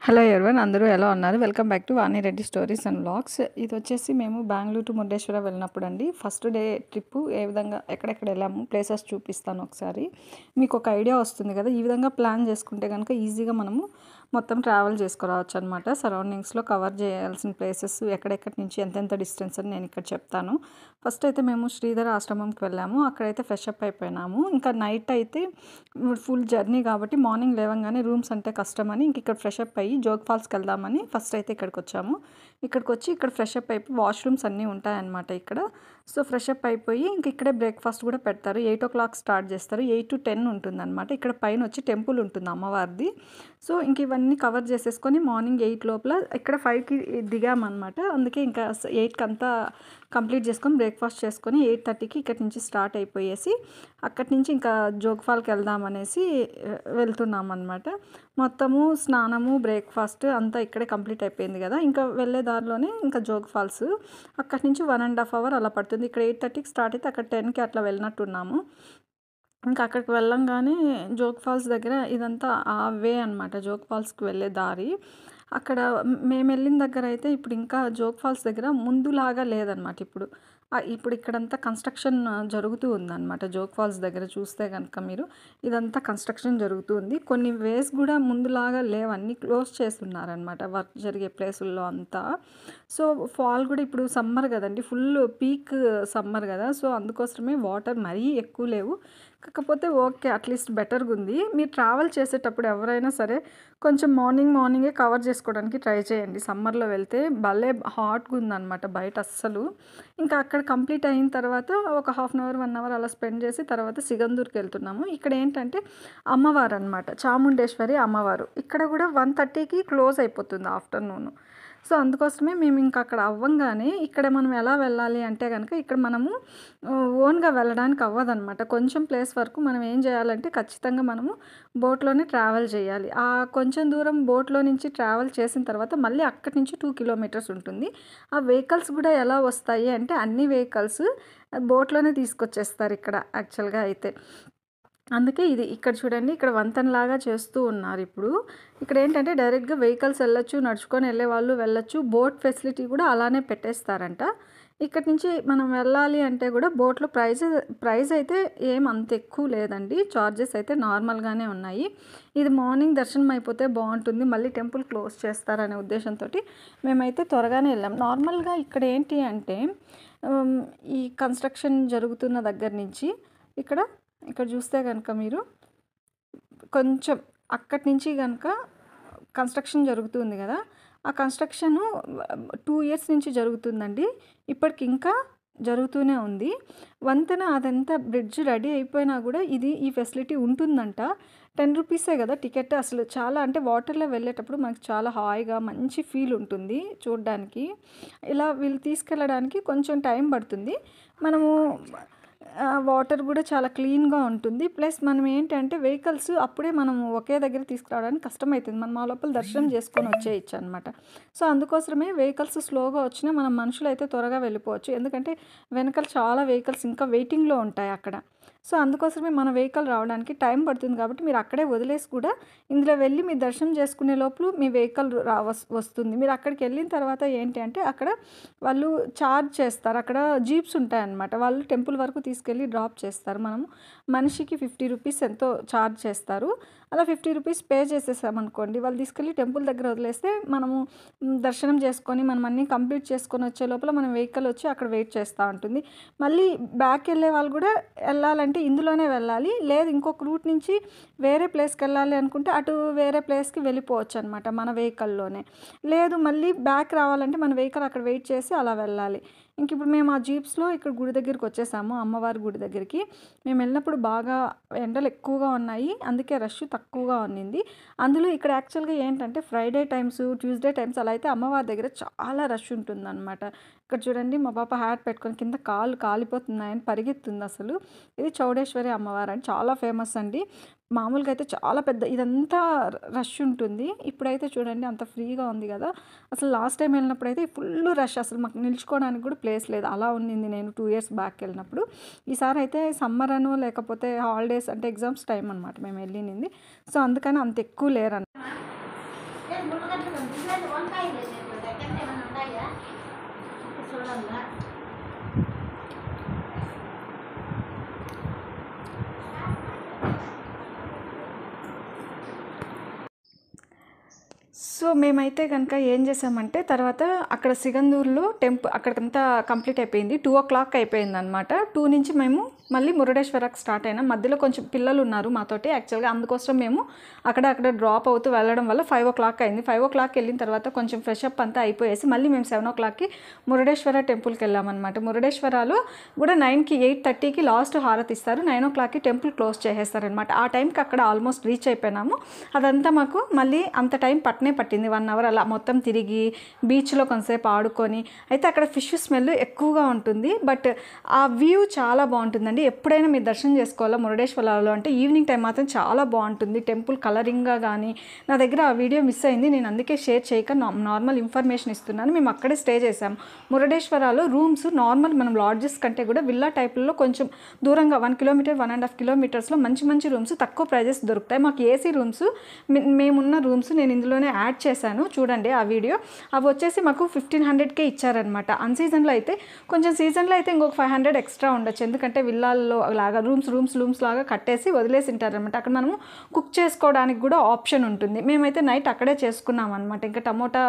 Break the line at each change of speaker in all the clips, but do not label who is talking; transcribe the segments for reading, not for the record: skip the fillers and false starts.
Hello everyone అందరూ ఎలా ఉన్నారు? Welcome back to Vani Reddy stories and vlogs. ఇది వచ్చేసి మేము బెంగళూరు టు మురుడేశ్వర వెళ్ళినప్పుడు అండి. ఫస్ట్ డే ట్రిప్పు ఏ విధంగా ఎక్కడెక్కడ వెళ్ళాము ప్లేసెస్ చూపిస్తాను ఒకసారి. మీకు ఒక ఐడియా వస్తుంది కదా. ఈ విధంగా ప్లాన్ చేసుకుంటే కనుక ఈజీగా మనము మొత్తం ట్రావెల్ చేసుకురావచ్చు అనమాట. సరౌండింగ్స్లో కవర్ చేయాల్సిన ప్లేసెస్ ఎక్కడెక్కడి నుంచి ఎంతెంత డిస్టెన్స్ అని నేను ఇక్కడ చెప్తాను. ఫస్ట్ అయితే మేము శ్రీధర ఆశ్రమంకి వెళ్ళాము. అక్కడైతే ఫ్రెష్ అప్ అయిపోయినాము. ఇంకా నైట్ అయితే ఫుల్ జర్నీ కాబట్టి మార్నింగ్ లేవగానే రూమ్స్ అంటే కష్టమని ఇంక ఇక్కడ ఫ్రెష్ అప్ అయ్యి జోగ్ ఫాల్స్కి వెళ్దామని ఫస్ట్ అయితే ఇక్కడికి వచ్చాము. ఇక్కడికి వచ్చి ఇక్కడ ఫ్రెష్ అప్ అయిపోయి వాష్రూమ్స్ అన్నీ ఉంటాయన్నమాట ఇక్కడ. సో ఫ్రెష్ అప్ అయిపోయి ఇంక ఇక్కడే బ్రేక్ఫాస్ట్ కూడా పెడతారు. 8 o'clock స్టార్ట్ చేస్తారు. 8 to 10 ఉంటుందన్నమాట. ఇక్కడ పైన వచ్చి టెంపుల్ ఉంటుంది అమ్మవారిది. సో ఇంక ఇవన్నీ కవర్ చేసేసుకొని మార్నింగ్ 8 లోపల ఇక్కడ 5కి దిగామన్నమాట. అందుకే ఇంకా 8కి అంతా కంప్లీట్ చేసుకొని బ్రేక్ఫాస్ట్ చేసుకొని 8:30కి ఇక్కడి నుంచి స్టార్ట్ అయిపోయేసి అక్కడి నుంచి ఇంకా జోగ్ ఫాల్కి వెళ్దామనేసి వెళ్తున్నాం అనమాట. మొత్తము స్నానము బ్రేక్ఫాస్ట్ అంతా ఇక్కడే కంప్లీట్ అయిపోయింది కదా. ఇంకా వెళ్ళే దారిలోనే ఇంకా జోగ్ ఫాల్స్ అక్కడి నుంచి 1.5 hour అలా పడుతుంది. ఇక్కడ 8:30కి స్టార్ట్ అయితే అక్కడ 10కి అట్లా వెళ్ళినట్టున్నాము. ఇంకా అక్కడికి వెళ్ళంగానే జోగ్ ఫాల్స్ దగ్గర ఇదంతా ఆ వే అనమాట, జోగ్ ఫాల్స్కి వెళ్ళే దారి. అక్కడ మేము వెళ్ళిన దగ్గర అయితే ఇప్పుడు ఇంకా జోగ్ ఫాల్స్ దగ్గర ముందులాగా లేదనమాట. ఇప్పుడు ఇక్కడంతా కన్స్ట్రక్షన్ జరుగుతూ ఉందన్నమాట. జోగ్ ఫాల్స్ దగ్గర చూస్తే కనుక మీరు ఇదంతా కన్స్ట్రక్షన్ జరుగుతూ ఉంది. కొన్ని వేస్ కూడా ముందులాగా లేవు, అన్నీ క్లోజ్ చేస్తున్నారనమాట వర్క్ జరిగే ప్లేసుల్లో అంతా. సో ఫాల్ కూడా ఇప్పుడు సమ్మర్ కదండి, ఫుల్ పీక్ సమ్మర్ కదా. సో అందుకోసమే వాటర్ మరీ ఎక్కువ లేవు. కాకపోతే ఓకే, అట్లీస్ట్ బెటర్గా ఉంది. మీరు ట్రావెల్ చేసేటప్పుడు ఎవరైనా సరే కొంచెం మార్నింగే కవర్ చేసుకోవడానికి ట్రై చేయండి. సమ్మర్లో వెళ్తే భలే హాట్గా ఉందన్నమాట బయట అస్సలు. ఇంకా అక్కడ కంప్లీట్ అయిన తర్వాత ఒక 1/2 hour 1 hour అలా స్పెండ్ చేసి తర్వాత సిగందూర్కి వెళ్తున్నాము. ఇక్కడ ఏంటంటే అమ్మవారు అనమాట, చాముండేశ్వరి అమ్మవారు. ఇక్కడ కూడా 1:30కి క్లోజ్ అయిపోతుంది ఆఫ్టర్నూన్. సో అందుకోసమే మేము ఇంకా అక్కడ అవ్వంగానే ఇక్కడ మనం ఎలా వెళ్ళాలి అంటే కనుక ఇక్కడ మనము ఓన్గా వెళ్ళడానికి అవ్వదన్నమాట. కొంచెం ప్లేస్ వరకు మనం ఏం చేయాలంటే ఖచ్చితంగా మనము బోట్లోనే ట్రావెల్ చేయాలి. ఆ కొంచెం దూరం బోట్లో నుంచి ట్రావెల్ చేసిన తర్వాత మళ్ళీ అక్కడి నుంచి 2 kilometers ఉంటుంది. ఆ వెహికల్స్ కూడా ఎలా వస్తాయి అంటే అన్ని వెహికల్స్ బోట్లోనే తీసుకొచ్చేస్తారు ఇక్కడ యాక్చువల్గా అయితే. అందుకే ఇక్కడ చూడండి, ఇక్కడ వంతెనలాగా చేస్తూ ఉన్నారు ఇప్పుడు. ఇక్కడ ఏంటంటే డైరెక్ట్గా వెహికల్స్ వెళ్ళొచ్చు, నడుచుకొని వెళ్ళే వాళ్ళు వెళ్ళొచ్చు. బోట్ ఫెసిలిటీ కూడా అలానే పెట్టేస్తారంట. ఇక్కడి నుంచి మనం వెళ్ళాలి అంటే కూడా బోట్లో ప్రైస్ అయితే ఏం అంత ఎక్కువ లేదండి. చార్జెస్ అయితే నార్మల్గానే ఉన్నాయి. ఇది మార్నింగ్ దర్శనం అయిపోతే బాగుంటుంది, మళ్ళీ టెంపుల్ క్లోజ్ చేస్తారనే ఉద్దేశంతో మేమైతే త్వరగానే వెళ్ళాం. నార్మల్గా ఇక్కడ ఏంటి అంటే ఈ కన్స్ట్రక్షన్ జరుగుతున్న దగ్గర నుంచి ఇక్కడ చూస్తే కనుక మీరు కొంచెం అక్కడి నుంచి కనుక కన్స్ట్రక్షన్ జరుగుతుంది కదా. ఆ కన్స్ట్రక్షను 2 years నుంచి జరుగుతుందండి. ఇప్పటికి ఇంకా జరుగుతూనే ఉంది. వంతెన అదంతా బ్రిడ్జ్ రెడీ అయిపోయినా కూడా ఈ ఫెసిలిటీ ఉంటుందంట. 10 rupees కదా టికెట్. అసలు చాలా అంటే వాటర్లో వెళ్ళేటప్పుడు మనకు చాలా హాయిగా మంచి ఫీల్ ఉంటుంది చూడడానికి. ఇలా వీళ్ళు తీసుకెళ్ళడానికి కొంచెం టైం పడుతుంది. మనము వాటర్ కూడా చాలా క్లీన్గా ఉంటుంది. ప్లస్ మనం ఏంటంటే వెహికల్స్ అప్పుడే మనం ఒకే దగ్గర తీసుకురావడానికి కష్టమవుతుంది. మనం ఆ లోపల దర్శనం చేసుకొని వచ్చేయచ్చు అనమాట. సో అందుకోసమే వెహికల్స్ స్లోగా వచ్చినా మనం మనుషులు అయితే త్వరగా వెళ్ళిపోవచ్చు. ఎందుకంటే వెనకాల చాలా వెహికల్స్ ఇంకా వెయిటింగ్లో ఉంటాయి అక్కడ. సో అందుకోసమే మన వెహికల్ రావడానికి టైం పడుతుంది. కాబట్టి మీరు అక్కడే వదిలేసి కూడా ఇందులో వెళ్ళి మీరు దర్శనం చేసుకునే లోపల మీ వెహికల్ వస్తుంది. మీరు అక్కడికి వెళ్ళిన తర్వాత ఏంటి అంటే అక్కడ వాళ్ళు ఛార్జ్ చేస్తారు. అక్కడ జీప్స్ ఉంటాయన్నమాట. వాళ్ళు టెంపుల్ వరకు తీసుకెళ్ళి డ్రాప్ చేస్తారు. మనము మనిషికి 50 rupees ఎంతో ఛార్జ్ చేస్తారు. అలా 50 rupees పే చేసేసామనుకోండి, వాళ్ళు తీసుకెళ్ళి టెంపుల్ దగ్గర వదిలేస్తే మనము దర్శనం చేసుకొని మనం అన్నీ కంప్లీట్ చేసుకొని వచ్చే లోపల మన వెహికల్ వచ్చి అక్కడ వెయిట్ చేస్తూ ఉంటుంది. మళ్ళీ బ్యాక్ వెళ్ళే వాళ్ళు కూడా వెళ్ళాలంటే ఇందులోనే వెళ్ళాలి. లేదు ఇంకొక రూట్ నుంచి వేరే ప్లేస్కి వెళ్ళాలి అనుకుంటే అటు వేరే ప్లేస్కి వెళ్ళిపోవచ్చు అనమాట మన వెహికల్లోనే. లేదు మళ్ళీ బ్యాక్ రావాలంటే మన వెహికల్ అక్కడ వెయిట్ చేసి అలా వెళ్ళాలి. ఇంక ఇప్పుడు మేము ఆ జీప్స్లో ఇక్కడ గుడి దగ్గరికి వచ్చేసాము, అమ్మవారి గుడి దగ్గరికి. మేము వెళ్ళినప్పుడు బాగా ఎండలు ఎక్కువగా ఉన్నాయి, అందుకే రష్ తక్కువగా ఉన్నింది. అందులో ఇక్కడ యాక్చువల్గా ఏంటంటే ఫ్రైడే టైమ్స్, ట్యూస్డే టైమ్స్ అలా అయితే అమ్మవారి దగ్గర చాలా రష్ ఉంటుందన్నమాట. ఇక్కడ చూడండి, మా పాప హ్యాట్ పెట్టుకొని కింద కాళ్ళు కాలిపోతున్నాయని పరిగెత్తుంది అసలు. ఇది చౌడేశ్వరి అమ్మవారు అని చాలా ఫేమస్ అండి. మామూలుగా అయితే చాలా పెద్ద ఇదంతా రష్ ఉంటుంది. ఇప్పుడైతే చూడండి అంత ఫ్రీగా ఉంది కదా. అసలు లాస్ట్ టైం వెళ్ళినప్పుడు అయితే ఫుల్ రష్, అసలు మాకు నిల్చుకోవడానికి కూడా ప్లేస్ లేదు, అలా ఉన్నింది నేను 2 years బ్యాక్ వెళ్ళినప్పుడు. ఈసారి అయితే సమ్మర్ అను లేకపోతే హాలిడేస్ అంటే ఎగ్జామ్స్ టైం అనమాట మేము వెళ్ళింది. సో అందుకని అంత ఎక్కువ లేరన్న. సో మేమైతే కనుక ఏం చేసామంటే తర్వాత అక్కడ సిగందూరులో అక్కడికంతా కంప్లీట్ అయిపోయింది. 2:00 అయిపోయిందనమాట. 2 నుంచి మేము మళ్ళీ మురుడేశ్వరకు స్టార్ట్ అయినాం. మధ్యలో కొంచెం పిల్లలు ఉన్నారు మాతోటి. యాక్చువల్గా అందుకోసం మేము అక్కడ డ్రాప్ అవుతూ వెళ్ళడం వల్ల 5:00 అయింది. 5:00 వెళ్ళిన తర్వాత కొంచెం ఫ్రెష్ అప్ అంతా అయిపోయేసి మళ్ళీ మేము 7:00కి మురుడేశ్వర టెంపుల్కి వెళ్ళామన్నమాట. మురుడేశ్వరాలో కూడా 8:30కి లాస్ట్ హారతి ఇస్తారు. 9:00కి టెంపుల్ క్లోజ్ చేసేస్తారనమాట. ఆ టైంకి అక్కడ ఆల్మోస్ట్ రీచ్ అయిపోయినాము. అదంతా మాకు మళ్ళీ అంత టైం పట్టింది 1 అవర్ అలా మొత్తం తిరిగి బీచ్లో కొంతసేపు ఆడుకొని. అయితే అక్కడ ఫిష్ స్మెల్ ఎక్కువగా ఉంటుంది, బట్ ఆ వ్యూ చాలా బాగుంటుందండి. ఎప్పుడైనా మీరు దర్శనం చేసుకోవాలా మురుడేశ్వరాలో అంటే ఈవినింగ్ టైం మాత్రం చాలా బాగుంటుంది. టెంపుల్ కలరింగ్గా కానీ నా దగ్గర ఆ వీడియో మిస్ అయింది, నేను అందుకే షేర్ చేయక నార్మల్ ఇన్ఫర్మేషన్ ఇస్తున్నాను. మేము అక్కడే స్టే చేసాం. మురుడేశ్వరాలో రూమ్స్ నార్మల్ మనం లాడ్జెస్ కంటే కూడా విల్లా టైప్లో కొంచెం దూరంగా 1 కిలోమీటర్ 1.5 కిలోమీటర్స్లో మంచి రూమ్స్ తక్కువ ప్రైజెస్ దొరుకుతాయి. మాకు ఏసీ రూమ్స్ మేమున్న రూమ్స్ నేను ఇందులోనే యాడ్ చేశాను, చూడండి ఆ వీడియో. అవి వచ్చేసి మాకు 1500కే ఇచ్చారనమాట. అన్సీజన్లో అయితే కొంచెం సీజన్లో అయితే ఇంకొక 500 ఎక్స్ట్రా ఉండొచ్చు, ఎందుకంటే విల్లాల్లో లాగా రూమ్స్ లాగా కట్టేసి వదిలేసి ఉంటారనమాట. అక్కడ మనము కుక్ చేసుకోవడానికి కూడా ఆప్షన్ ఉంటుంది. మేమైతే నైట్ అక్కడే చేసుకున్నాం అనమాట. ఇంకా టమోటా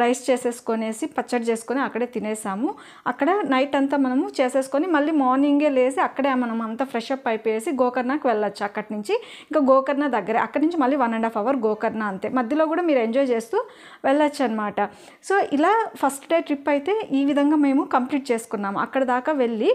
రైస్ చేసేసుకొనేసి పచ్చడి చేసుకొని అక్కడే తినేసాము. అక్కడ నైట్ అంతా మనము చేసేసుకొని మళ్ళీ మార్నింగే లేసి అక్కడే మనం అంతా ఫ్రెష్ అప్ అయిపోయేసి గోకర్ణకి వెళ్ళొచ్చు. అక్కడి నుంచి ఇంకా గోకర్ణ దగ్గరే, అక్కడి నుంచి మళ్ళీ 1.5 అవర్ గోకర్ణ అంతే. మధ్యలో కూడా మీరు ఎంజాయ్ చేస్తూ వెళ్ళొచ్చు అనమాట. సో ఇలా ఫస్ట్ డే ట్రిప్ అయితే ఈ విధంగా మేము కంప్లీట్ చేసుకున్నాము. అక్కడ దాకా వెళ్ళి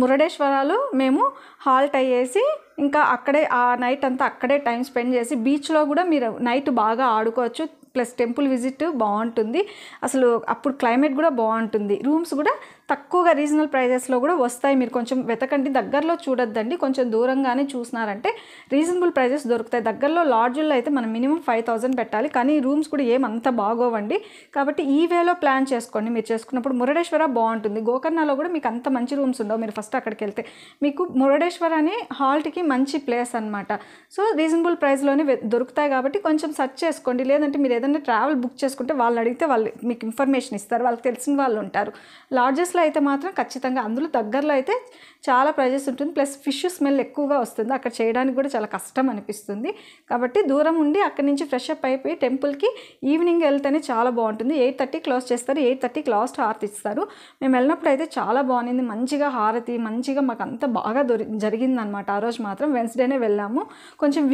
మురుడేశ్వరాలో మేము హాల్ట్ అయ్యేసి ఇంకా అక్కడే ఆ నైట్ అంతా అక్కడే టైం స్పెండ్ చేసి బీచ్లో కూడా మీరు నైట్ బాగా ఆడుకోవచ్చు. ప్లస్ టెంపుల్ విజిట్ బాగుంటుంది. అసలు అప్పుడు క్లైమేట్ కూడా బాగుంటుంది. రూమ్స్ కూడా తక్కువగా రీజనల్ ప్రైజెస్లో కూడా వస్తాయి. మీరు కొంచెం వెతకండి, దగ్గరలో చూడొద్దండి, కొంచెం దూరంగానే చూసినారంటే రీజనబుల్ ప్రైజెస్ దొరుకుతాయి. దగ్గరలో లాడ్జుల్లో అయితే మనం మినిమం 5000 పెట్టాలి, కానీ రూమ్స్ కూడా ఏమంత బాగోవండి. కాబట్టి ఈ వేలో ప్లాన్ చేసుకోండి. మీరు చేసుకున్నప్పుడు మురుడేశ్వర బాగుంటుంది. గోకర్ణలో కూడా మీకు అంత మంచి రూమ్స్ ఉండవు. మీరు ఫస్ట్ అక్కడికి వెళ్తే మీకు మురుడేశ్వర అనే హాల్ట్కి మంచి ప్లేస్ అనమాట. సో రీజనబుల్ ప్రైస్లోనే దొరుకుతాయి కాబట్టి కొంచెం సెర్చ్ చేసుకోండి. లేదంటే మీరు ఏదైనా ట్రావెల్ బుక్ చేసుకుంటే వాళ్ళు అడిగితే వాళ్ళు మీకు ఇన్ఫర్మేషన్ ఇస్తారు, వాళ్ళకి తెలిసిన వాళ్ళు ఉంటారు. లాడ్జెస్లో అయితే మాత్రం ఖచ్చితంగా అందులో దగ్గరలో అయితే చాలా ప్రైజెస్ ఉంటుంది. ప్లస్ ఫిష్ స్మెల్ ఎక్కువగా వస్తుంది, అక్కడ చేయడానికి కూడా చాలా కష్టం అనిపిస్తుంది. కాబట్టి దూరం ఉండి అక్కడి నుంచి ఫ్రెష్ అప్ అయిపోయి టెంపుల్కి ఈవినింగ్ వెళ్తేనే చాలా బాగుంటుంది. 8:30 క్లోజ్ చేస్తారు, 8:30కి లాస్ట్ హారతి ఇస్తారు. మేము వెళ్ళినప్పుడు అయితే చాలా బాగుంది, మంచిగా హారతి మంచిగా మాకు అంతా బాగా జరిగిందనమాట. ఆ రోజు మాత్రం వెన్స్డేనే వెళ్ళాము. కొంచెం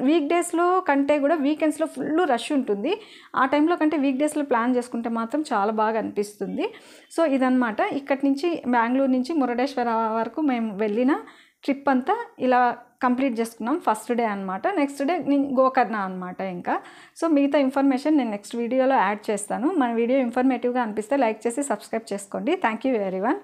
వీక్ డేస్లో కంటే కూడా వీకెండ్స్లో ఫుల్ రష్ ఉంటుంది. ఆ టైంలో కంటే వీక్ డేస్లో ప్లాన్ చేసుకుంటే మాత్రం చాలా బాగా అనిపిస్తుంది. సో ఇదనమాట. ఇక్కడి నుంచి బెంగళూరు నుంచి మురుడేశ్వర వరకు మేము వెళ్ళిన ట్రిప్ అంతా ఇలా కంప్లీట్ చేసుకున్నాం. ఫస్ట్ డే అనమాట. నెక్స్ట్ డే గోకర్ణ అనమాట. ఇంకా సో మిగతా ఇన్ఫర్మేషన్ నేను నెక్స్ట్ వీడియోలో యాడ్ చేస్తాను. మన వీడియో ఇన్ఫర్మేటివ్గా అనిపిస్తే లైక్ చేసి సబ్స్క్రైబ్ చేసుకోండి. Thank you everyone.